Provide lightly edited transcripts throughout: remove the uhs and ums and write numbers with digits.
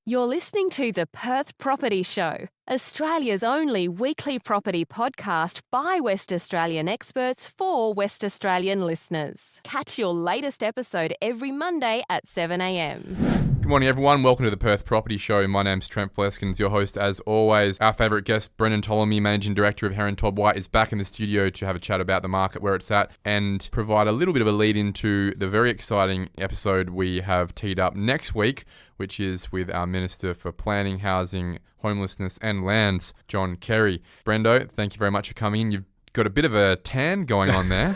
You're listening to the Perth Property Show, Australia's only weekly property podcast by West Australian experts for West Australian listeners. Catch your latest episode every Monday at 7 a.m. Good morning, everyone. Welcome to the Perth Property Show. My name's Trent Fleskens, your host as always. Our favourite guest, Brendon Ptomoley, Managing Director of Heron Todd White, is back in the studio to have a chat about the market, where it's at, and provide a little bit of a lead into the very exciting episode we have teed up next week, which is with our Minister for Planning, Housing, Homelessness and Lands, John Carey. Brendo, thank you very much for coming in. You've got a bit of a tan going on there.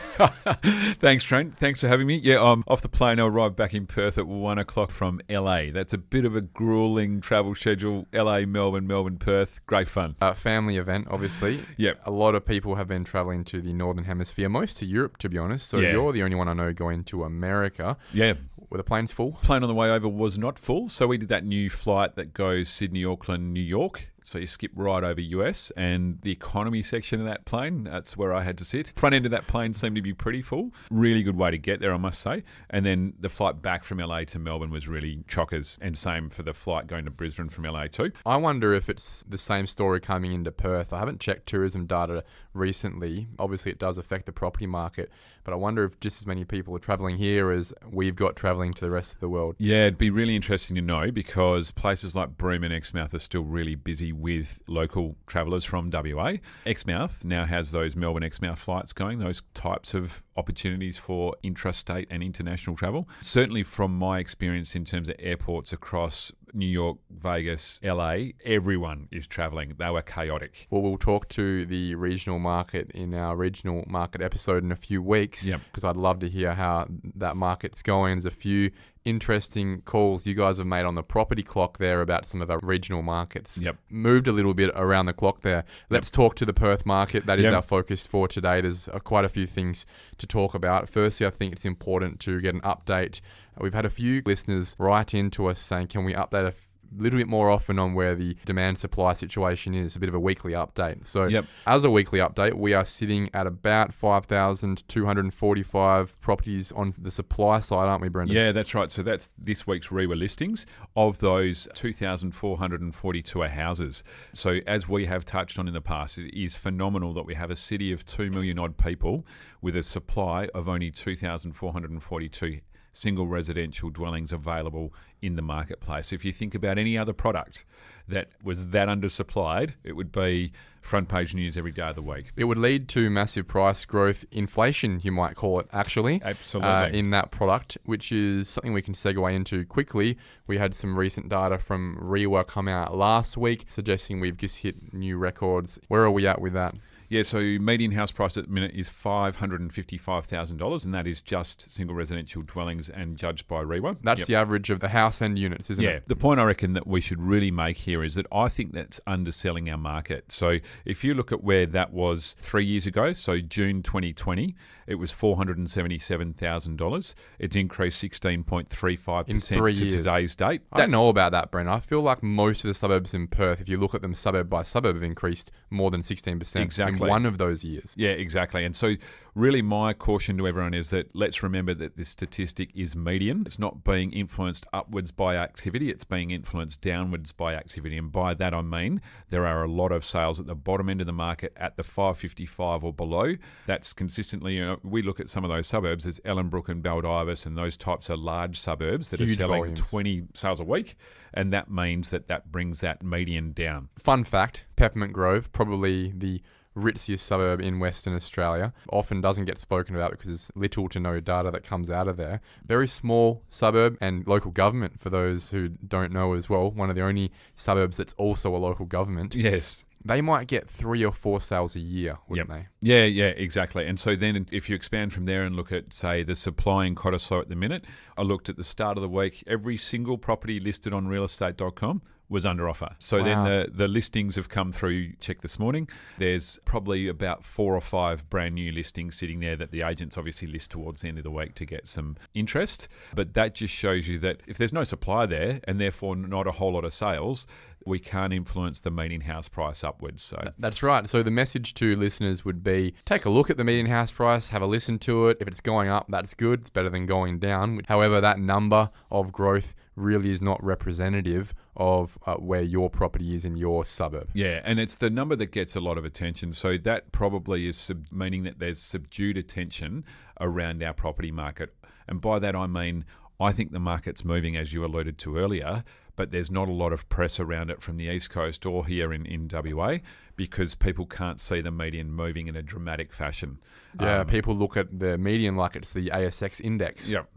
Thanks, Trent. Thanks for having me. Yeah, I'm off the plane. I arrived back in Perth at 1 o'clock from LA. That's a bit of a grueling travel schedule. LA, Melbourne, Melbourne, Perth. Great fun. Family event, obviously. Yep. A lot of people have been travelling to the Northern Hemisphere, most to Europe, to be honest. So You're the only one I know going to America. Yeah. Were the planes full? Plane on the way over was not full. So we did that new flight that goes Sydney, Auckland, New York. So you skip right over US, and the economy section of that plane, that's where I had to sit. Front end of that plane seemed to be pretty full. Really good way to get there, I must say. And then the flight back from LA to Melbourne was really chockers, and same for the flight going to Brisbane from LA too. I wonder if it's the same story coming into Perth. I haven't checked tourism data recently. Obviously, it does affect the property market, but I wonder if just as many people are travelling here as we've got travelling to the rest of the world. Yeah, it'd be really interesting to know, because places like Broome and Exmouth are still really busy with local travellers from WA. Exmouth now has those Melbourne Exmouth flights going, those types of opportunities for intrastate and international travel. Certainly from my experience in terms of airports across New York, Vegas, LA, everyone is travelling. They were chaotic. Well, we'll talk to the regional market in our regional market episode in a few weeks, because I'd love to hear how that market's going. There's a few interesting calls you guys have made on the property clock there about some of our regional markets. Moved a little bit around the clock there. Let's talk to the Perth market. That is our focus for today. There's quite a few things to talk about. Firstly, I think it's important to get an update. We've had a few listeners write into us saying, can we update a little bit more often on where the demand-supply situation is, a bit of a weekly update. So as a weekly update, we are sitting at about 5,245 properties on the supply side, aren't we, Brendon? Yeah, that's right. So that's this week's REWA listings. Of those, 2,442 are houses. So as we have touched on in the past, it is phenomenal that we have a city of 2 million odd people with a supply of only 2,442 single residential dwellings available in the marketplace. If you think about any other product that was that undersupplied, it would be front page news every day of the week. It would lead to massive price growth, inflation, you might call it, actually. Absolutely. In that product, which is something we can segue into quickly. We had some recent data from REWA come out last week suggesting we've just hit new records. Where are we at with that? Yeah, so median house price at the minute is $555,000, and that is just single residential dwellings and judged by REWA. That's the average of the house and units, isn't it? Yeah, the point I reckon that we should really make here is that I think that's underselling our market. So if you look at where that was 3 years ago, so June 2020, it was $477,000. It's increased 16.35% to today's date. I don't know about that, Brent. I feel like most of the suburbs in Perth, if you look at them suburb by suburb, have increased more than 16%. Exactly. In one of those years. Yeah, exactly. And so really my caution to everyone is that let's remember that this statistic is median. It's not being influenced upwards by activity. It's being influenced downwards by activity. And by that I mean there are a lot of sales at the bottom end of the market at the 555 or below. That's consistently, we look at some of those suburbs. There's Ellenbrook and Baldivis and those types of large suburbs that Huge are selling volumes. 20 sales a week. And that means that brings that median down. Fun fact, Peppermint Grove, probably the ritziest suburb in Western Australia, often doesn't get spoken about because there's little to no data that comes out of there. Very small suburb, and local government, for those who don't know as well, one of the only suburbs that's also a local government. Yes. They might get 3 or 4 sales a year, wouldn't they? Yeah, exactly. And so then if you expand from there and look at, say, the supply in Cottesloe at the minute, I looked at the start of the week, every single property listed on realestate.com was under offer. So then the listings have come through, check this morning. There's probably about 4 or 5 brand new listings sitting there that the agents obviously list towards the end of the week to get some interest. But that just shows you that if there's no supply there and therefore not a whole lot of sales, we can't influence the median house price upwards. So that's right. So the message to listeners would be, take a look at the median house price, have a listen to it. If it's going up, that's good. It's better than going down. However, that number of growth really is not representative of where your property is in your suburb. Yeah, and it's the number that gets a lot of attention. So that probably is meaning that there's subdued attention around our property market. And by that I mean, I think the market's moving, as you alluded to earlier, but there's not a lot of press around it from the East Coast or here in WA because people can't see the median moving in a dramatic fashion. Yeah, people look at the median like it's the ASX index. Yep.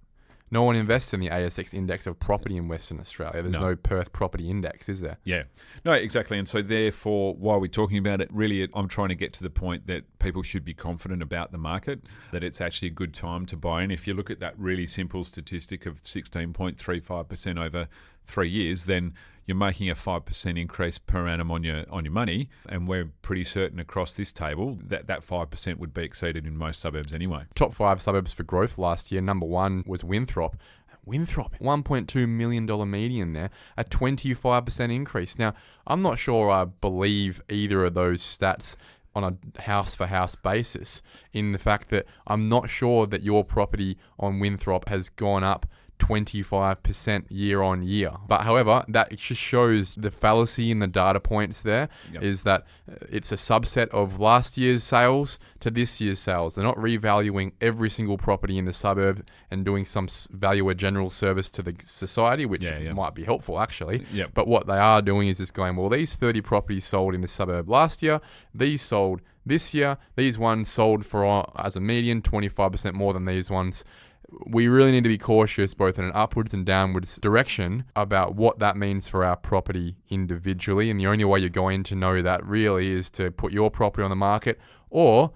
No one invests in the ASX index of property in Western Australia. There's no Perth property index, is there? Yeah. No, exactly. And so therefore, while we're talking about it, really I'm trying to get to the point that people should be confident about the market, that it's actually a good time to buy in. If you look at that really simple statistic of 16.35% over 3 years, then you're making a 5% increase per annum on your money, and we're pretty certain across this table that 5% would be exceeded in most suburbs anyway. Top 5 suburbs for growth last year. Number 1 was Winthrop. $1.2 million median there, a 25% increase. Now, I'm not sure I believe either of those stats on a house-for-house basis, in the fact that I'm not sure that your property on Winthrop has gone up 25% year on year. But however, that just shows the fallacy in the data points there. Yep. Is that it's a subset of last year's sales to this year's sales. They're not revaluing every single property in the suburb and doing some valuer general service to the society, which might be helpful actually. Yep. But what they are doing is just going, well, these 30 properties sold in the suburb last year, these sold this year, these ones sold for, as a median, 25% more than these ones. We really need to be cautious both in an upwards and downwards direction about what that means for our property individually. And the only way you're going to know that really is to put your property on the market or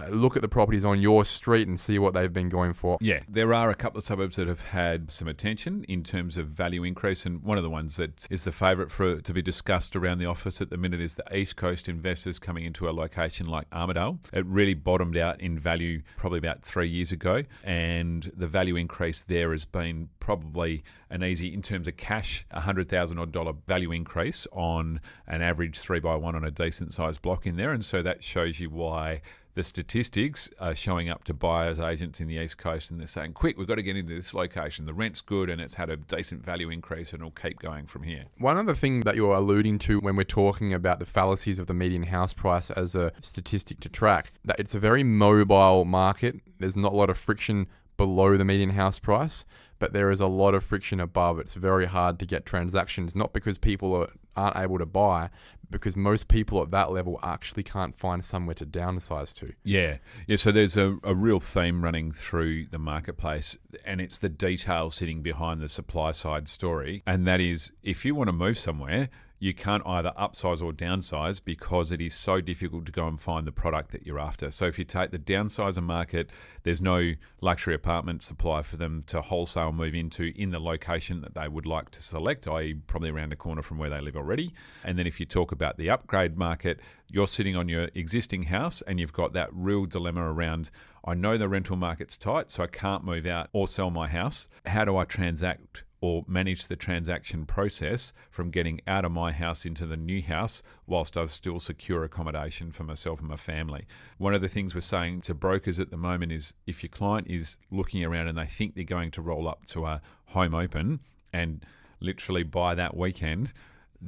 look at the properties on your street and see what they've been going for. Yeah, there are a couple of suburbs that have had some attention in terms of value increase, and one of the ones that is the favourite to be discussed around the office at the minute is the East Coast investors coming into a location like Armidale. It really bottomed out in value probably about 3 years ago, and the value increase there has been probably an easy, in terms of cash, $100,000 odd value increase on an average 3x1 on a decent sized block in there, and so that shows you why the statistics are showing up to buyers agents in the East Coast, and they're saying, quick, we've got to get into this location. The rent's good and it's had a decent value increase and it'll keep going from here. One other thing that you're alluding to when we're talking about the fallacies of the median house price as a statistic to track, that it's a very mobile market. There's not a lot of friction below the median house price, but there is a lot of friction above. It's very hard to get transactions, not because people aren't able to buy, because most people at that level actually can't find somewhere to downsize to. Yeah. So there's a real theme running through the marketplace, and it's the detail sitting behind the supply side story. And that is, if you want to move somewhere, you can't either upsize or downsize because it is so difficult to go and find the product that you're after. So if you take the downsizer market, there's no luxury apartment supply for them to wholesale move into in the location that they would like to select, i.e. probably around the corner from where they live already. And then if you talk about the upgrade market, you're sitting on your existing house and you've got that real dilemma around, I know the rental market's tight, so I can't move out or sell my house. How do I transact or manage the transaction process from getting out of my house into the new house whilst I've still secure accommodation for myself and my family? One of the things we're saying to brokers at the moment is, if your client is looking around and they think they're going to roll up to a home open and literally buy that weekend,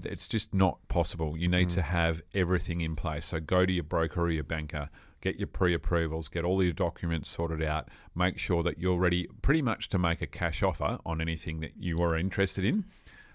it's just not possible. You need to have everything in place. So go to your broker or your banker, get your pre-approvals, get all your documents sorted out, make sure that you're ready pretty much to make a cash offer on anything that you are interested in.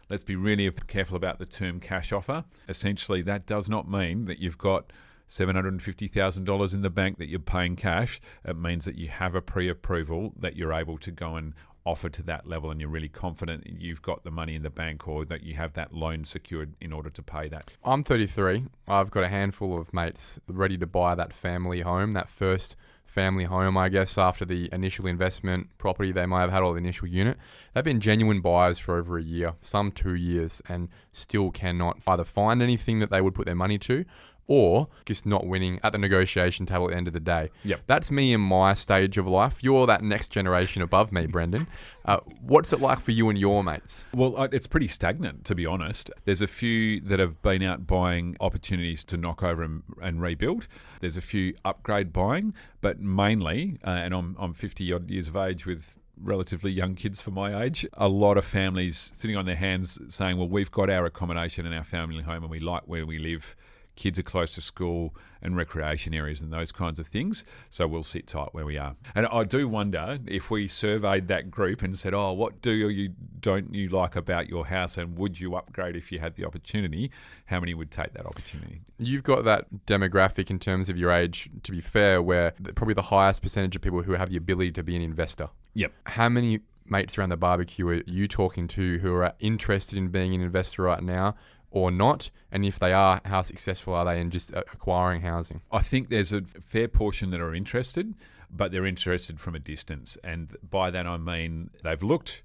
Let's be really careful about the term cash offer. Essentially, that does not mean that you've got $750,000 in the bank that you're paying cash. It means that you have a pre-approval that you're able to go and offer to that level, and you're really confident that you've got the money in the bank or that you have that loan secured in order to pay that. I'm 33. I've got a handful of mates ready to buy that family home, that first family home, I guess, after the initial investment property. They might have had all the initial unit. They've been genuine buyers for over a year, some 2 years, and still cannot either find anything that they would put their money to, or just not winning at the negotiation table at the end of the day. Yep. That's me in my stage of life. You're that next generation above me, Brendon. What's it like for you and your mates? Well, it's pretty stagnant, to be honest. There's a few that have been out buying opportunities to knock over and rebuild. There's a few upgrade buying, but mainly, and I'm 50 odd years of age with relatively young kids for my age. A lot of families sitting on their hands saying, well, we've got our accommodation and our family home and we like where we live. Kids are close to school and recreation areas and those kinds of things. So we'll sit tight where we are. And I do wonder if we surveyed that group and said, oh, what don't you like about your house and would you upgrade if you had the opportunity? How many would take that opportunity? You've got that demographic in terms of your age, to be fair, where probably the highest percentage of people who have the ability to be an investor. Yep. How many mates around the barbecue are you talking to who are interested in being an investor right now or not? And if they are, how successful are they in just acquiring housing? I think there's a fair portion that are interested, but they're interested from a distance. And by that I mean they look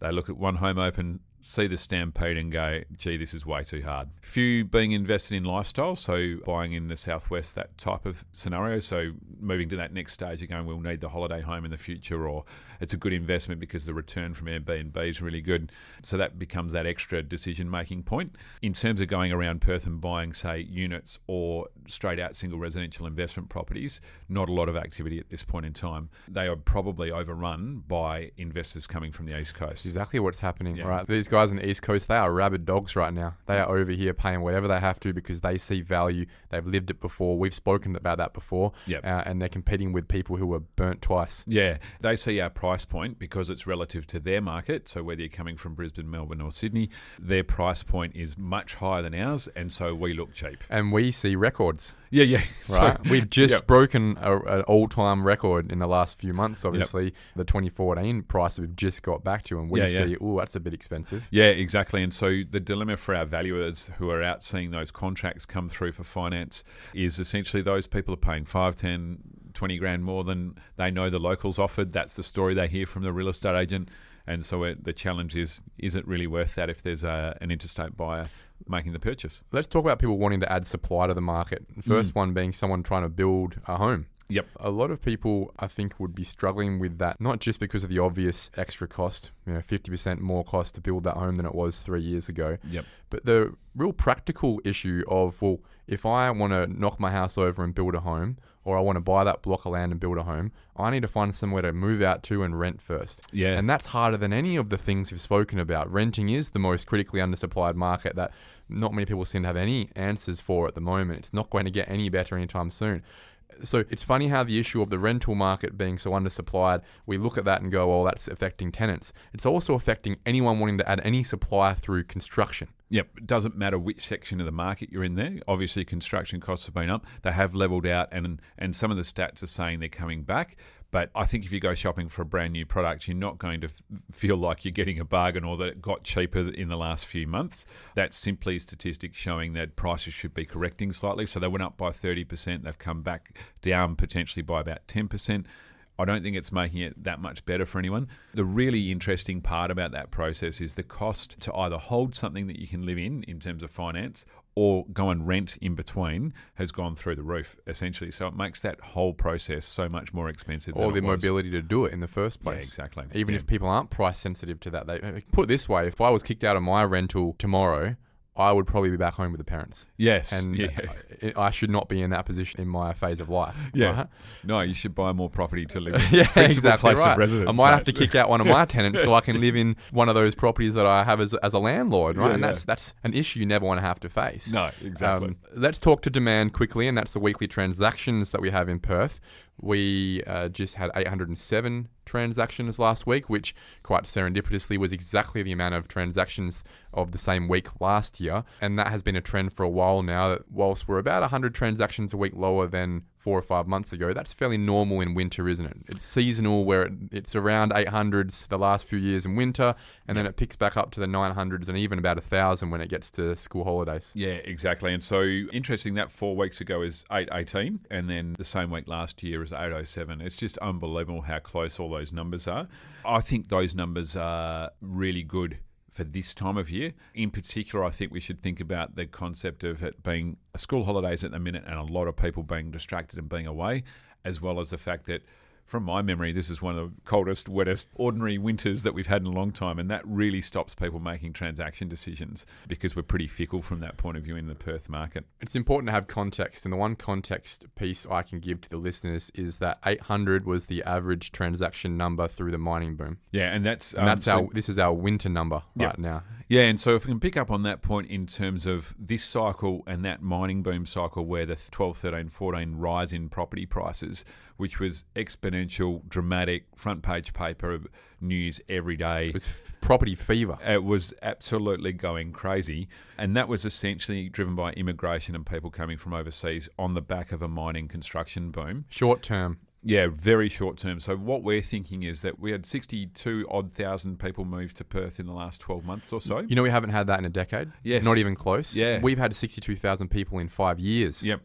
at one home open, see the stampede and go, gee, this is way too hard. Few being invested in lifestyle, so buying in the southwest, that type of scenario. So moving to that next stage, you're going, we'll need the holiday home in the future, or it's a good investment because the return from Airbnb is really good. So that becomes that extra decision-making point. In terms of going around Perth and buying, say, units or straight-out single residential investment properties, not a lot of activity at this point in time. They are probably overrun by investors coming from the East Coast. That's exactly what's happening, right? These guys on the East Coast, they are rabid dogs right now. They are over here paying whatever they have to because they see value. They've lived it before. We've spoken about that before. Yep. And they're competing with people who were burnt twice. Yeah, they see our price point because it's relative to their market. So whether you're coming from Brisbane, Melbourne or Sydney, their price point is much higher than ours, and so we look cheap. And we see records. Yeah. Right? We've just broken an all-time record in the last few months, obviously. The 2014 price we've just got back to, and we see, oh, that's a bit expensive. Yeah, exactly. And so the dilemma for our valuers who are out seeing those contracts come through for finance is essentially those people are paying 5, 10, 20 grand more than they know the locals offered. That's the story they hear from the real estate agent. And so the challenge is it really worth that if there's an interstate buyer making the purchase? Let's talk about people wanting to add supply to the market. The first one being someone trying to build a home. Yep. A lot of people, I think, would be struggling with that, not just because of the obvious extra cost, 50% more cost to build that home than it was 3 years ago. Yep. But the real practical issue of, well, if I want to knock my house over and build a home, or I want to buy that block of land and build a home, I need to find somewhere to move out to and rent first. Yeah. And that's harder than any of the things we've spoken about. Renting is the most critically undersupplied market that not many people seem to have any answers for at the moment. It's not going to get any better anytime soon. So it's funny how the issue of the rental market being so undersupplied, we look at that and go, well, that's affecting tenants. It's also affecting anyone wanting to add any supply through construction. Yep. It doesn't matter which section of the market you're in there. Obviously, construction costs have been up. They have leveled out, and some of the stats are saying they're coming back. But I think if you go shopping for a brand new product, you're not going to feel like you're getting a bargain or that it got cheaper in the last few months. That's simply statistics showing that prices should be correcting slightly. So they went up by 30%. They've come back down potentially by about 10%. I don't think it's making it that much better for anyone. The really interesting part about that process is the cost to either hold something that you can live in terms of finance or go and rent in between has gone through the roof, essentially. So it makes that whole process so much more expensive than or the mobility to do it in the first place. Yeah, exactly. Even if people aren't price sensitive to that. They put it this way, if I was kicked out of my rental tomorrow, I would probably be back home with the parents. Yes. And I should not be in that position in my phase of life. Yeah. Right? No, you should buy more property to live in. Yeah, exactly place right. of residence. I might have to kick out one of my tenants so I can live in one of those properties that I have as a landlord, right? And that's an issue you never want to have to face. No, exactly. Let's talk to demand quickly, and that's the weekly transactions that we have in Perth. We just had 807 transactions last week, which quite serendipitously was exactly the amount of transactions of the same week last year. And that has been a trend for a while now, that whilst we're about 100 transactions a week lower than 4 or 5 months ago, that's fairly normal in winter, isn't it? It's seasonal, where it's around 800s the last few years in winter, and then it picks back up to the 900s and even about 1,000 when it gets to school holidays. Yeah, exactly. And so interesting that 4 weeks ago is 818, and then the same week last year is 807. It's just unbelievable how close all those numbers are. I think those numbers are really good for this time of year. In particular, I think we should think about the concept of it being school holidays at the minute and a lot of people being distracted and being away, as well as the fact that from my memory, this is one of the coldest, wettest, ordinary winters that we've had in a long time, and that really stops people making transaction decisions because we're pretty fickle from that point of view in the Perth market. It's important to have context, and the one context piece I can give to the listeners is that 800 was the average transaction number through the mining boom. Yeah, and that's this is our winter number right now. Yeah, and so if we can pick up on that point in terms of this cycle and that mining boom cycle where the 12, 13, 14 rise in property prices, which was exponential, dramatic, front page paper news every day. It was property fever. It was absolutely going crazy. And that was essentially driven by immigration and people coming from overseas on the back of a mining construction boom. Short term. Yeah, very short term. So what we're thinking is that we had 62,000 people move to Perth in the last 12 months or so. You know, we haven't had that in a decade. Yes. Not even close. Yeah. We've had 62,000 people in 5 years. Yep.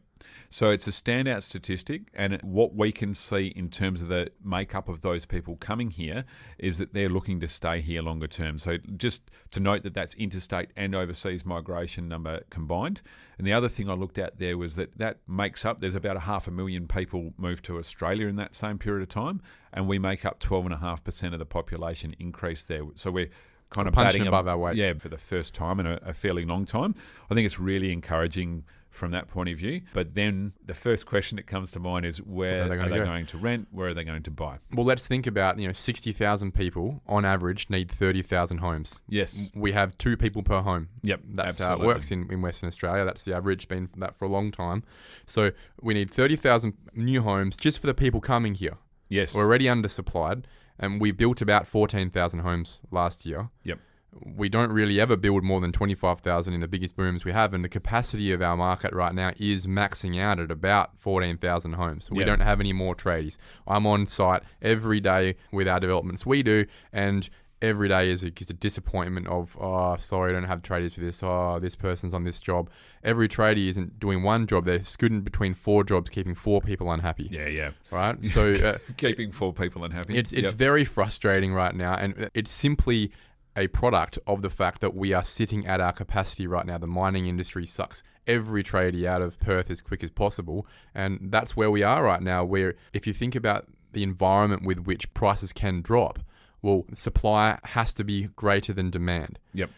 So it's a standout statistic, and what we can see in terms of the makeup of those people coming here is that they're looking to stay here longer term. So just to note that that's interstate and overseas migration number combined. And the other thing I looked at there was that makes up, there's about 500,000 people moved to Australia in that same period of time, and we make up 12.5% of the population increase there. So we're kind of punching above our weight. Yeah, for the first time in a fairly long time. I think it's really encouraging from that point of view. But then the first question that comes to mind is where are they going to rent? Where are they going to buy? Well, let's think about, 60,000 people on average need 30,000 homes. Yes. We have 2 people per home. Yep. That's absolutely. how it works in Western Australia. That's the average, been that for a long time. So we need 30,000 new homes just for the people coming here. Yes. We're already undersupplied, and we built about 14,000 homes last year. Yep. We don't really ever build more than 25,000 in the biggest booms we have, and the capacity of our market right now is maxing out at about 14,000 homes. We don't have any more tradies. I'm on site every day with our developments we do, and every day is just a disappointment of, oh, sorry, I don't have tradies for this. Oh, this person's on this job. Every tradie isn't doing one job. They're scooting between 4 jobs, keeping 4 people unhappy. Yeah. Right? So keeping 4 people unhappy. It's very frustrating right now, and it's simply a product of the fact that we are sitting at our capacity right now. The mining industry sucks every tradie out of Perth as quick as possible, and that's where we are right now, where if you think about the environment with which prices can drop, well, supply has to be greater than demand. Yep.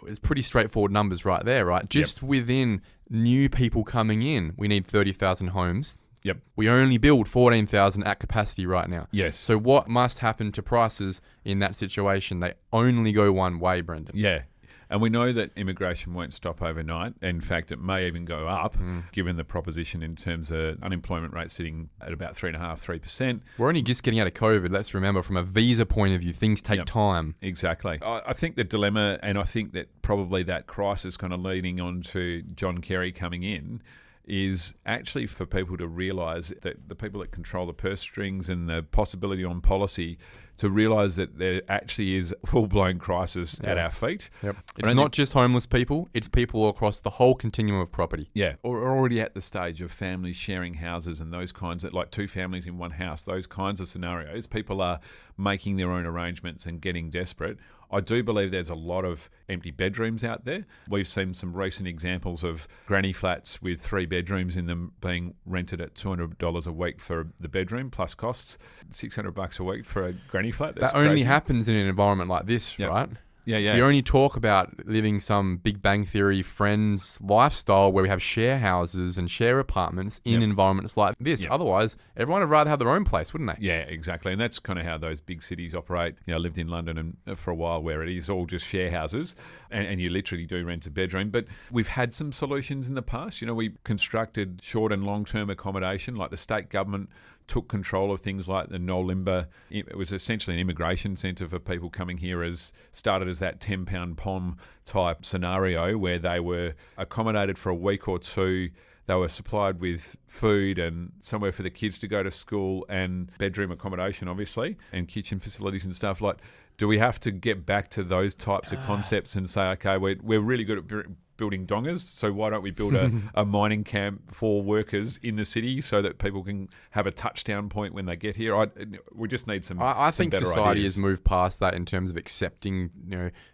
It's pretty straightforward numbers right there, right? Just within new people coming in, we need 30,000 homes. Yep. We only build 14,000 at capacity right now. Yes. So what must happen to prices in that situation? They only go one way, Brendon. Yeah. And we know that immigration won't stop overnight. In fact, it may even go up, given the proposition in terms of unemployment rate sitting at about 3.5%. We're only just getting out of COVID. Let's remember, from a visa point of view, things take time. Exactly. I think the dilemma, and I think that probably that crisis kind of leading on to John Carey coming in, is actually for people to realise that the people that control the purse strings and the possibility on policy to realise that there actually is a full-blown crisis at our feet. Yep. It's not just homeless people, it's people across the whole continuum of property. Yeah, or already at the stage of families sharing houses and those kinds of, like 2 families in one house, those kinds of scenarios. People are making their own arrangements and getting desperate. I do believe there's a lot of empty bedrooms out there. We've seen some recent examples of granny flats with 3 bedrooms in them being rented at $200 a week for the bedroom plus costs, $600 a week for a granny flat. That's that only crazy. happens in an environment like this, right? Yeah. You only talk about living some Big Bang Theory Friends lifestyle where we have share houses and share apartments in environments like this. Otherwise, everyone would rather have their own place, wouldn't they? Yeah, exactly. And that's kind of how those big cities operate. I lived in London and for a while where it is all just share houses and you literally do rent a bedroom. But we've had some solutions in the past. We constructed short and long-term accommodation, like the state government took control of things like the Nolimba. It was essentially an immigration centre for people coming here, started as that 10-pound pom type scenario where they were accommodated for a week or 2. They were supplied with food and somewhere for the kids to go to school and bedroom accommodation, obviously, and kitchen facilities and stuff. Like, do we have to get back to those types of concepts and say, okay, we're really good at building dongers. So why don't we build a mining camp for workers in the city so that people can have a touchdown point when they get here? We just need some. I think better society ideas. has moved past that in terms of accepting,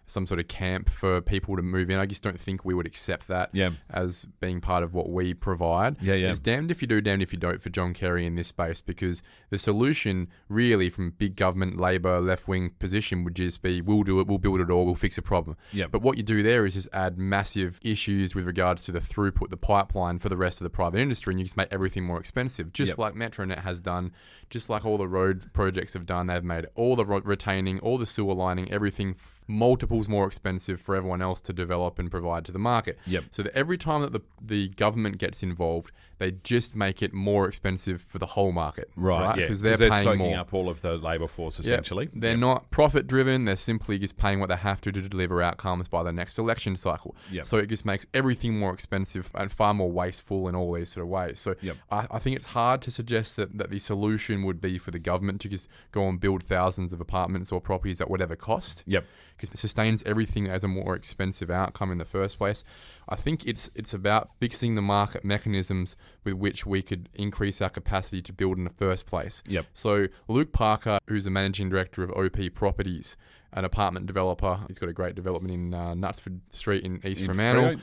some sort of camp for people to move in. I just don't think we would accept that as being part of what we provide. It's damned if you do, damned if you don't for John Carey in this space, because the solution really from big government, Labor, left-wing position would just be, we'll do it, we'll build it all, we'll fix a problem. But what you do there is just add massive issues with regards to the throughput, the pipeline for the rest of the private industry, and you just make everything more expensive, just like Metronet has done, just like all the road projects have done. They've made all the retaining, all the sewer lining, everything multiples more expensive for everyone else to develop and provide to the market. So that every time that the government gets involved, they just make it more expensive for the whole market. Right? Because they're paying soaking more. up all of the labour force, essentially. They're not profit driven. They're simply just paying what they have to deliver outcomes by the next election cycle. So it just makes everything more expensive and far more wasteful in all these sort of ways. So I think it's hard to suggest that the solution would be for the government to just go and build thousands of apartments or properties at whatever cost. Because it sustains everything as a more expensive outcome in the first place. I think it's about fixing the market mechanisms with which we could increase our capacity to build in the first place. So Luke Parker, who's the managing director of OP Properties, an apartment developer, he's got a great development in Knutsford Street in East Fremantle.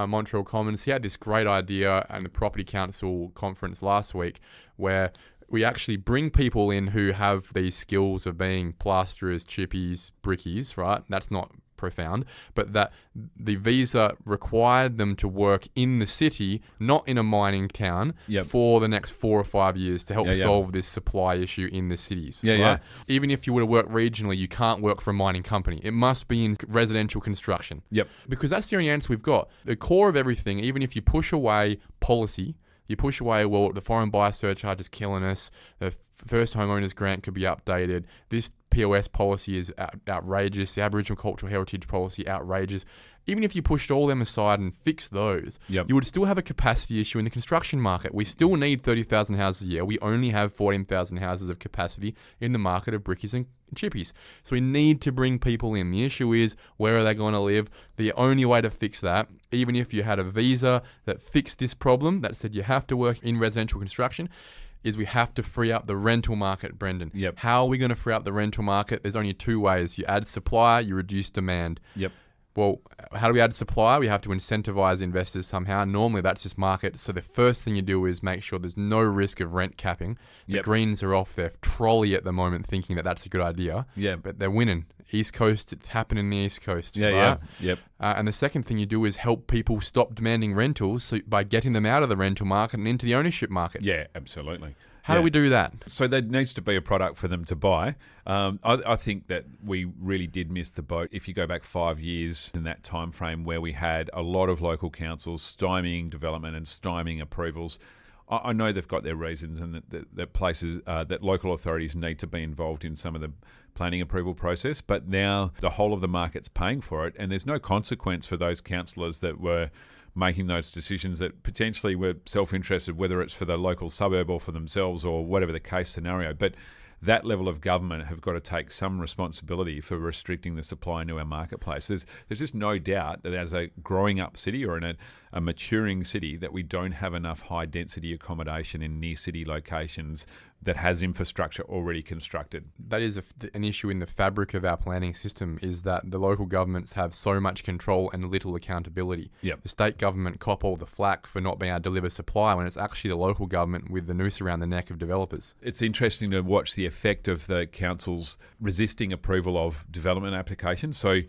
Montreal Commons. He had this great idea at the Property Council conference last week where we actually bring people in who have these skills of being plasterers, chippies, brickies, right? That's not profound, but that the visa required them to work in the city, not in a mining town, for the next 4 or 5 years to help solve this supply issue in the cities. Right? Even if you were to work regionally, you can't work for a mining company. It must be in residential construction. Because that's the only answer we've got. The core of everything, even if you push away policy, you push away, well, the foreign buyer surcharge is killing us. The first homeowners grant could be updated. This POS policy is outrageous. The Aboriginal Cultural Heritage policy, outrageous. Even if you pushed all them aside and fixed those, you would still have a capacity issue in the construction market. We still need 30,000 houses a year. We only have 14,000 houses of capacity in the market of brickies and chippies. So we need to bring people in. The issue is, where are they going to live? The only way to fix that, even if you had a visa that fixed this problem, that said you have to work in residential construction, is we have to free up the rental market, Brendon. How are we going to free up the rental market? There's only two ways. You add supply, you reduce demand. Well, how do we add supply? We have to incentivize investors somehow. Normally, that's just market. So the first thing you do is make sure there's no risk of rent capping. The Greens are off their trolley at the moment thinking that that's a good idea. But they're winning. East Coast, it's happening in the East Coast. Right? And the second thing you do is help people stop demanding rentals by getting them out of the rental market and into the ownership market. Absolutely. How do we do that? So there needs to be a product for them to buy. I think that we really did miss the boat if you go back 5 years in that time frame where we had a lot of local councils stymieing development and stymieing approvals. I know they've got their reasons and that places, that local authorities need to be involved in some of the planning approval process, but now the whole of the market's paying for it, and there's no consequence for those councillors that were making those decisions that potentially were self-interested, whether it's for the local suburb or for themselves or whatever the case scenario. But that level of government have got to take some responsibility for restricting the supply into our marketplace. There's just no doubt that as a growing up city or in a maturing city that we don't have enough high density accommodation in near city locations that has infrastructure already constructed. That is an issue in the fabric of our planning system, is that the local governments have so much control and little accountability. The state government cop all the flack for not being able to deliver supply when it's actually the local government with the noose around the neck of developers. It's interesting to watch the effect of the councils resisting approval of development applications. So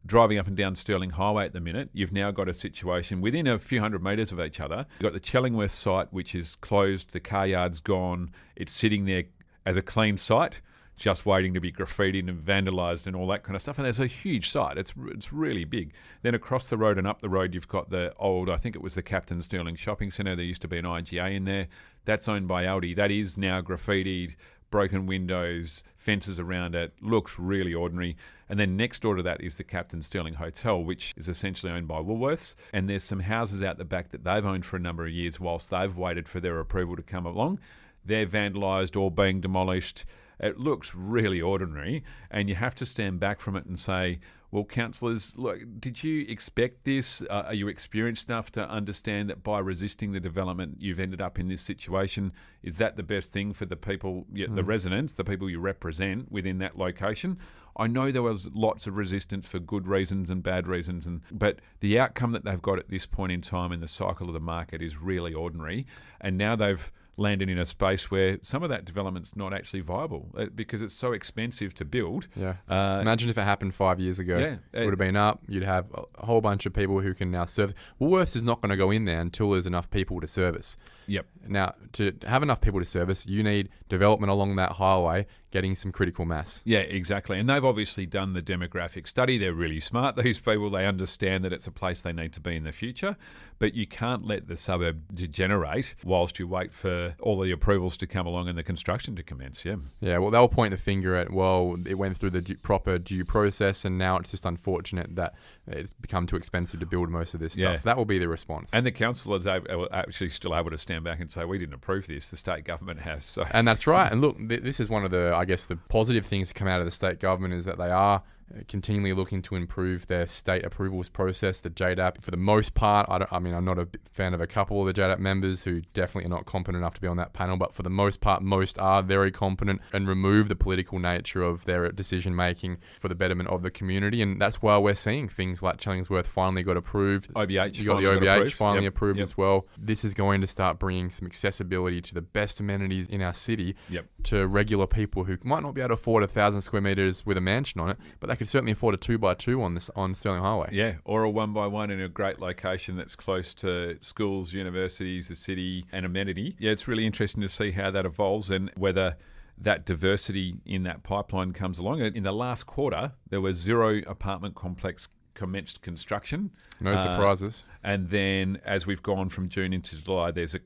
driving up and down Stirling Highway at the minute, you've now got a situation within a few hundred metres of each other. You've got the Chellingworth site, which is closed, the car yard's gone, it's sitting there as a clean site, just waiting to be graffitied and vandalised and all that kind of stuff. And there's a huge site. It's really big. Then across the road and up the road, you've got the old, I think it was the Captain Stirling Shopping Centre. There used to be an IGA in there. That's owned by Aldi. That is now graffitied, broken windows, fences around it, looks really ordinary. And then next door to that is the Captain Stirling Hotel, which is essentially owned by Woolworths. And there's some houses out the back that they've owned for a number of years whilst they've waited for their approval to come along. They're vandalised or being demolished. It looks really ordinary. And you have to stand back from it and say, Well, councillors, look, did you expect this? Are you experienced enough to understand that by resisting the development, you've ended up in this situation? Is that the best thing for the people, the residents, the people you represent within that location? I know there was lots of resistance for good reasons and bad reasons, but the outcome that they've got at this point in time in the cycle of the market is really ordinary. And now they've landed in a space where some of that development's not actually viable because it's so expensive to build. Yeah. Imagine if it happened 5 years ago. Yeah. It would have been up. You'd have a whole bunch of people who can now service. Woolworths is not going to go in there until there's enough people to service. Yep. Now, to have enough people to service, you need development along that highway getting some critical mass. Yeah, exactly. And they've obviously done the demographic study. They're really smart. These people, they understand that it's a place they need to be in the future. But you can't let the suburb degenerate whilst you wait for all the approvals to come along and the construction to commence. Yeah. Yeah, well, they'll point the finger at, well, it went through the proper due process and now it's just unfortunate that it's become too expensive to build most of this stuff. Yeah. That will be the response. And the councillors are actually still able to stand back and say, we didn't approve this. The state government has. So. And that's right. And look, this is one of the, I guess, the positive things to come out of the state government is that they are continually looking to improve their state approvals process. The JDAP, for the most part, I'm not a fan of a couple of the JDAP members who definitely are not competent enough to be on that panel, but for the most part, most are very competent and remove the political nature of their decision making for the betterment of the community. And that's why we're seeing things like Chellingsworth finally got approved. OBH, you got the OBH finally approved Yep. as well. This is going to start bringing some accessibility to the best amenities in our city to regular people who might not be able to afford 1,000 square meters with a mansion on it, but they could certainly afford a 2x2 on Stirling Highway. Yeah, or a 1x1 in a great location that's close to schools, universities, the city, and amenity. Yeah, it's really interesting to see how that evolves and whether that diversity in that pipeline comes along. In the last quarter, there were 0 apartment complex commenced construction. No surprises. And then as we've gone from June into July, there's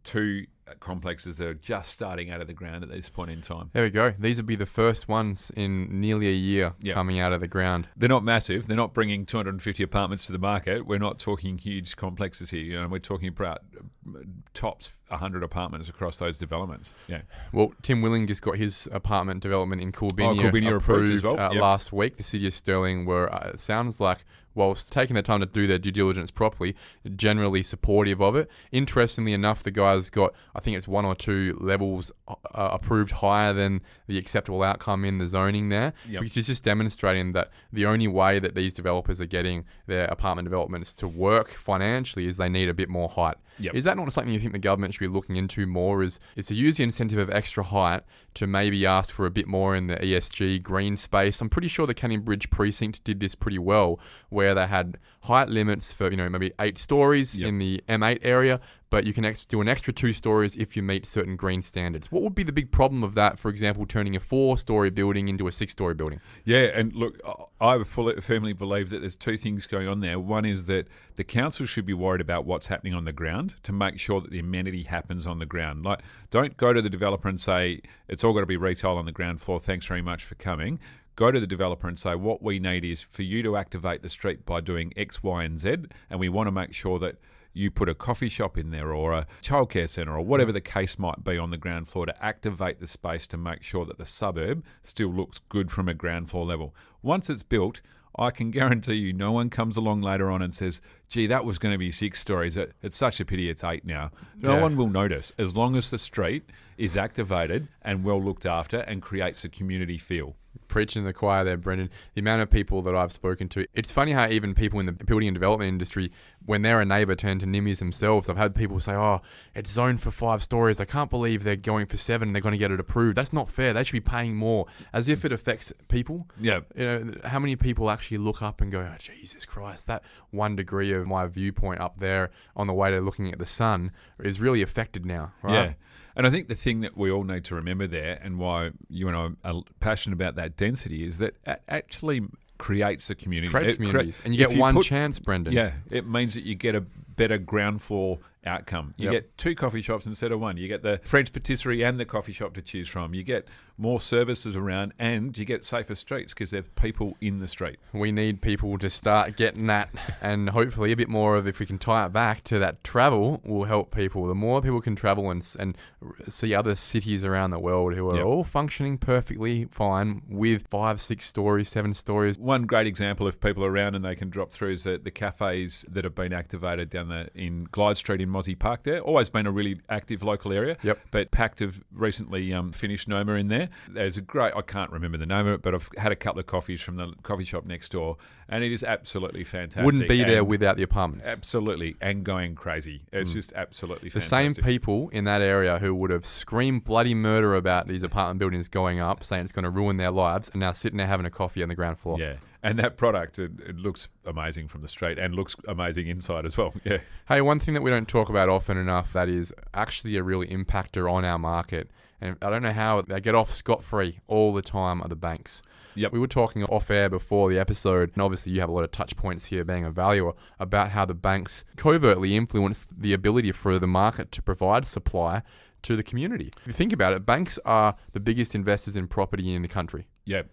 2 complexes that are just starting out of the ground at this point in time. There we go. These would be the first ones in nearly a year coming out of the ground. They're not massive. They're not bringing 250 apartments to the market. We're not talking huge complexes here. We're talking about tops 100 apartments across those developments. Yeah. Well, Tim Willing just got his apartment development in Coolbinia approved as well. Last week. The City of Stirling were, it sounds like, whilst taking their time to do their due diligence properly, generally supportive of it. Interestingly enough, the guys got, I think it's 1 or 2 levels approved higher than the acceptable outcome in the zoning there, which is just demonstrating that the only way that these developers are getting their apartment developments to work financially is they need a bit more height. Is that not something you think the government should be looking into more, is to use the incentive of extra height to maybe ask for a bit more in the ESG green space? I'm pretty sure the Canning Bridge precinct did this pretty well, where they had height limits for maybe 8 stories in the M8 area, but you can do an extra 2 stories if you meet certain green standards. What would be the big problem of that, for example, turning a 4-story building into a 6-story building? Yeah, and look, I firmly believe that there's 2 things going on there. One is that the council should be worried about what's happening on the ground to make sure that the amenity happens on the ground. Like, don't go to the developer and say, it's all got to be retail on the ground floor, thanks very much for coming. Go to the developer and say, what we need is for you to activate the street by doing X, Y, and Z, and we want to make sure that you put a coffee shop in there or a childcare centre or whatever the case might be on the ground floor to activate the space to make sure that the suburb still looks good from a ground floor level. Once it's built, I can guarantee you no one comes along later on and says, gee, that was going to be 6 stories. It's such a pity it's 8 now. No one will notice as long as the street is activated and well looked after and creates a community feel. Preaching to the choir there, Brendon. The amount of people that I've spoken to, it's funny how even people in the building and development industry, when they're a neighbour, turn to NIMBYs themselves. I've had people say, oh, it's zoned for 5 stories. I can't believe they're going for 7 and they're going to get it approved. That's not fair. They should be paying more, as if it affects people. Yeah. How many people actually look up and go, oh, Jesus Christ, that 1 degree of my viewpoint up there on the way to looking at the sun is really affected now, right? Yeah. And I think the thing that we all need to remember there, and why you and I are passionate about that density, is that it actually creates a community. Creates communities. And you get one chance, Brendon. Yeah. It means that you get a better ground floor outcome. You get 2 coffee shops instead of 1. You get the French patisserie and the coffee shop to choose from. You get more services around, and you get safer streets because there's people in the street. We need people to start getting that, and hopefully a bit more of, if we can tie it back to that, travel will help people. The more people can travel and see other cities around the world who are all functioning perfectly fine with 5, 6 stories, 7 stories. One great example, if people are around and they can drop through, is the cafes that have been activated down in Glyde Street in Mozzie Park there. Always been a really active local area. But Pact have recently finished Noma in there. There's a great, I can't remember the name of it, but I've had a couple of coffees from the coffee shop next door, and it is absolutely fantastic. Wouldn't be there without the apartments. Absolutely, and going crazy. It's just absolutely fantastic. The same people in that area who would have screamed bloody murder about these apartment buildings going up, saying it's going to ruin their lives, are now sitting there having a coffee on the ground floor. Yeah. And that product, it looks amazing from the street and looks amazing inside as well. Yeah. Hey, one thing that we don't talk about often enough that is actually a real impactor on our market, and I don't know how they get off scot-free all the time, are the banks. We were talking off air before the episode, and obviously you have a lot of touch points here being a valuer, about how the banks covertly influence the ability for the market to provide supply to the community. If you think about it, banks are the biggest investors in property in the country.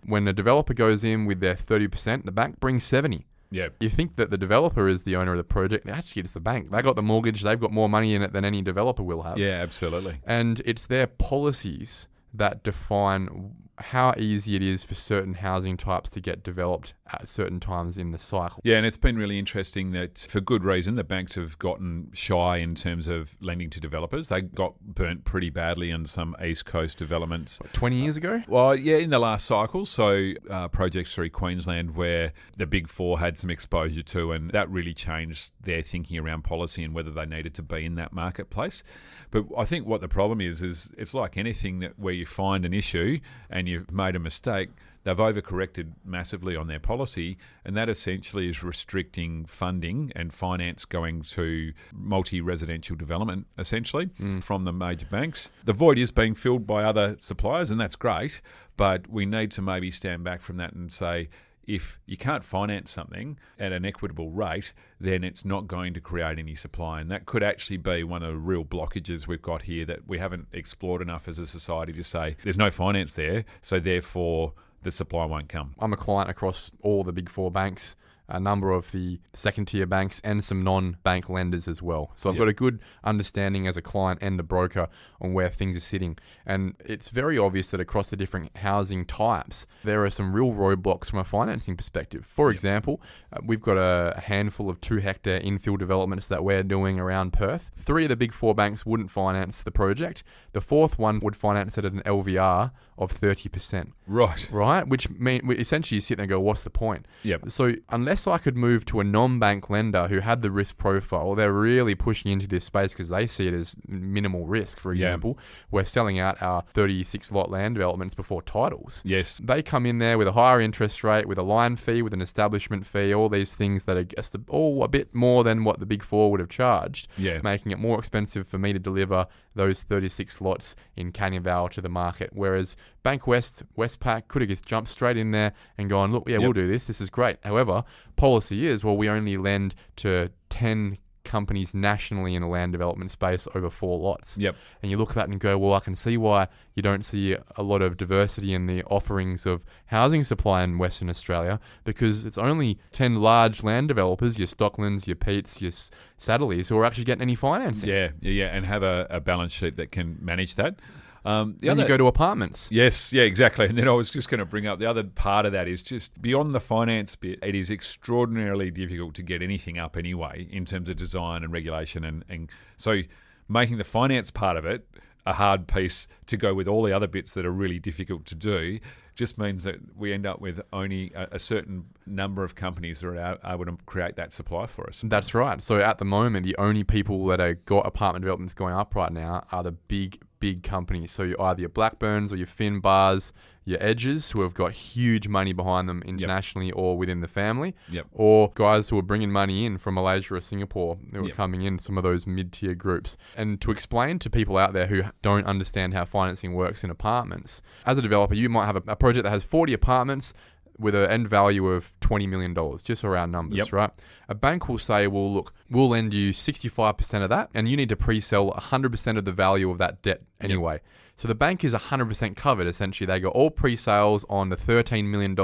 When a developer goes in with their 30%, the bank brings 70%. You think that the developer is the owner of the project. Actually, it's the bank. They got the mortgage. They've got more money in it than any developer will have. Yeah, absolutely. And it's their policies that define how easy it is for certain housing types to get developed at certain times in the cycle. Yeah, and it's been really interesting that, for good reason, the banks have gotten shy in terms of lending to developers. They got burnt pretty badly on some East Coast developments. 20 years ago? Well, yeah, in the last cycle. So projects through Queensland where the Big Four had some exposure to, and that really changed their thinking around policy and whether they needed to be in that marketplace. But I think what the problem is it's like anything that where you find an issue and you've made a mistake, they've overcorrected massively on their policy, and that essentially is restricting funding and finance going to multi-residential development, essentially, from the major banks. The void is being filled by other suppliers, and that's great, but we need to maybe stand back from that and say, if you can't finance something at an equitable rate, then it's not going to create any supply. And that could actually be one of the real blockages we've got here that we haven't explored enough as a society to say there's no finance there, so therefore the supply won't come. I'm a client across all the Big Four banks, a number of the second-tier banks, and some non-bank lenders as well. So I've got a good understanding as a client and a broker on where things are sitting. And it's very obvious that across the different housing types, there are some real roadblocks from a financing perspective. For example, we've got a handful of 2-hectare infill developments that we're doing around Perth. 3 of the Big Four banks wouldn't finance the project. The 4th one would finance it at an LVR of 30%. Right? Which mean essentially you sit there and go, what's the point? So unless I could move to a non-bank lender who had the risk profile, they're really pushing into this space because they see it as minimal risk. For example, we're selling out our 36 lot land developments before titles. They come in there with a higher interest rate, with a line fee, with an establishment fee, all these things that are just all a bit more than what the Big Four would have charged, making it more expensive for me to deliver those 36 lots in Canning Vale to the market. Whereas Bank West, Westpac could have just jumped straight in there and gone, look, we'll do this. This is great. However, policy is, well, we only lend to 10 companies nationally in the land development space over 4 lots. And you look at that and go, well, I can see why you don't see a lot of diversity in the offerings of housing supply in Western Australia, because it's only 10 large land developers, your Stocklands, your Peets, your Saddleys, who are actually getting any financing. And have a balance sheet that can manage that. Then you go to apartments. Exactly. And then I was just going to bring up the other part of that is just beyond the finance bit, it is extraordinarily difficult to get anything up anyway in terms of design and regulation. And so making the finance part of it a hard piece to go with all the other bits that are really difficult to do just means that we end up with only a certain number of companies that are able to create that supply for us. That's right. So at the moment, the only people that are got apartment developments going up right now are the big companies. So you're either your Blackburns or your Finbars, your Edges, who have got huge money behind them internationally or within the family, or guys who are bringing money in from Malaysia or Singapore who are coming in, some of those mid-tier groups. And to explain to people out there who don't understand how financing works in apartments, as a developer, you might have a project that has 40 apartments. with an end value of $20 million, just around numbers, right? A bank will say, well, look, we'll lend you 65% of that, and you need to pre-sell 100% of the value of that debt anyway. So the bank is 100% covered, essentially. They got all pre-sales on the $13 million,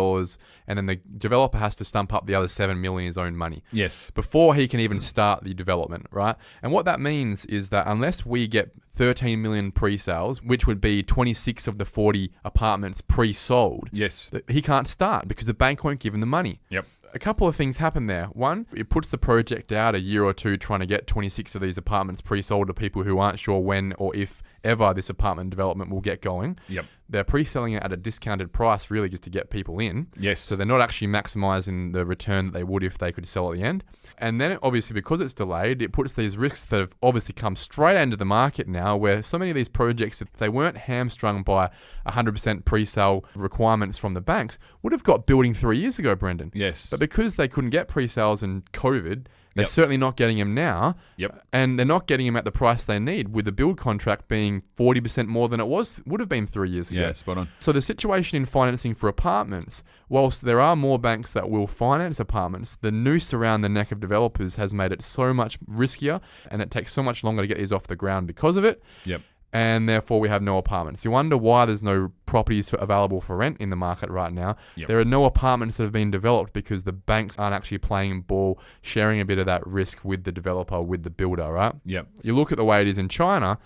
and then the developer has to stump up the other $7 million his own money. Yes. Before he can even start the development, right? And what that means is that unless we get 13 million pre-sales, which would be 26 of the 40 apartments pre-sold, yes, he can't start because the bank won't give him the money. Yep. A couple of things happen there. One, it puts the project out a year or two trying to get 26 of these apartments pre-sold to people who aren't sure when or if ever this apartment development will get going. Yep. They're pre-selling it at a discounted price really just to get people in. Yes. So they're not actually maximizing the return that they would if they could sell at the end. And then obviously because it's delayed, it puts these risks that have obviously come straight into the market now where so many of these projects, if they weren't hamstrung by 100% pre-sale requirements from the banks, would have got building 3 years ago, Brendon. Yes. But because they couldn't get pre-sales in COVID, they're certainly not getting them now. Yep. And they're not getting them at the price they need, with the build contract being 40% more than it would have been 3 years ago. Yeah, spot on. So the situation in financing for apartments, whilst there are more banks that will finance apartments, the noose around the neck of developers has made it so much riskier, and it takes so much longer to get these off the ground because of it. Yep. And therefore we have no apartments. You wonder why there's no properties available for rent in the market right now. Yep. There are no apartments that have been developed because the banks aren't actually playing ball, sharing a bit of that risk with the developer, with the builder, right? Yep. You look at the way it is in China.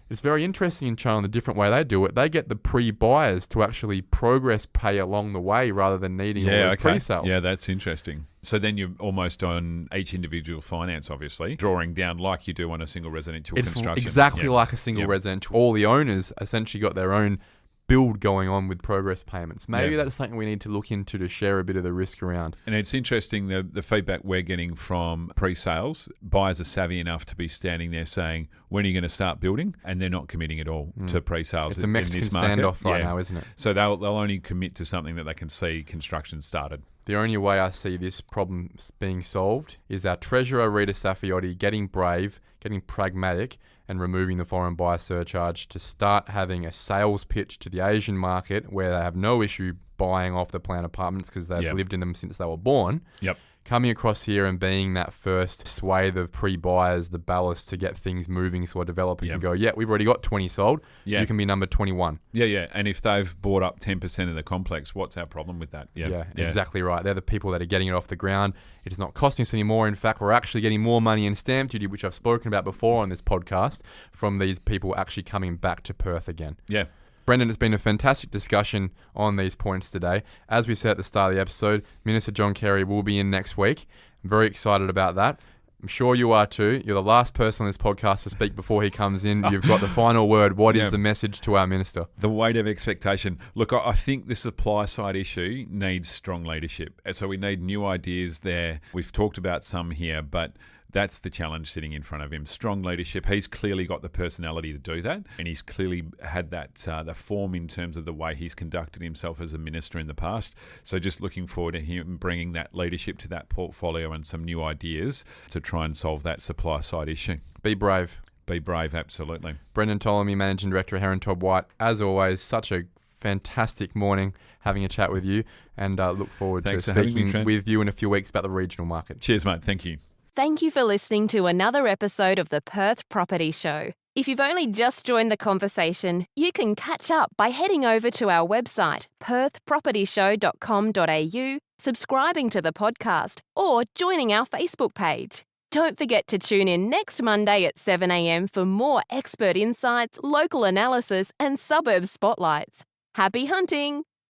It's very interesting in China, the different way they do it. They get the pre-buyers to actually progress pay along the way rather than needing all those pre-sales. Yeah, that's interesting. So then you're almost on each individual finance, obviously, drawing down like you do on a single residential construction. It's exactly like a single residential. All the owners essentially got their own build going on with progress payments. Maybe that's something we need to look into to share a bit of the risk around. And it's interesting, the feedback we're getting from pre-sales, buyers are savvy enough to be standing there saying, when are you going to start building? And they're not committing at all to pre-sales. It's a Mexican standoff right now, isn't it? So they'll only commit to something that they can see construction started. The only way I see this problem being solved is our Treasurer, Rita Safiotti, getting brave, getting pragmatic, and removing the foreign buyer surcharge to start having a sales pitch to the Asian market where they have no issue buying off the plan apartments because they've lived in them since they were born. Yep. Coming across here and being that first swathe of pre-buyers, the ballast to get things moving so a developer can go, we've already got 20 sold. You can be number 21. Yeah. And if they've bought up 10% of the complex, what's our problem with that? Yeah, exactly right. They're the people that are getting it off the ground. It is not costing us any more. In fact, we're actually getting more money in stamp duty, which I've spoken about before on this podcast, from these people actually coming back to Perth again. Yeah. Brendon, it's been a fantastic discussion on these points today. As we said at the start of the episode, Minister John Carey will be in next week. I'm very excited about that. I'm sure you are too. You're the last person on this podcast to speak before he comes in. You've got the final word. What is the message to our minister? The weight of expectation. Look, I think the supply side issue needs strong leadership. So we need new ideas there. We've talked about some here, but that's the challenge sitting in front of him. Strong leadership. He's clearly got the personality to do that, and he's clearly had that the form in terms of the way he's conducted himself as a minister in the past. So just looking forward to him bringing that leadership to that portfolio and some new ideas to try and solve that supply side issue. Be brave. Be brave, absolutely. Brendon Ptomoley, Managing Director of Heron Todd White. As always, such a fantastic morning having a chat with you, and look forward to speaking with you in a few weeks about the regional market. Cheers, mate. Thank you. Thank you for listening to another episode of the Perth Property Show. If you've only just joined the conversation, you can catch up by heading over to our website, perthpropertyshow.com.au, subscribing to the podcast, or joining our Facebook page. Don't forget to tune in next Monday at 7 a.m. for more expert insights, local analysis, and suburb spotlights. Happy hunting!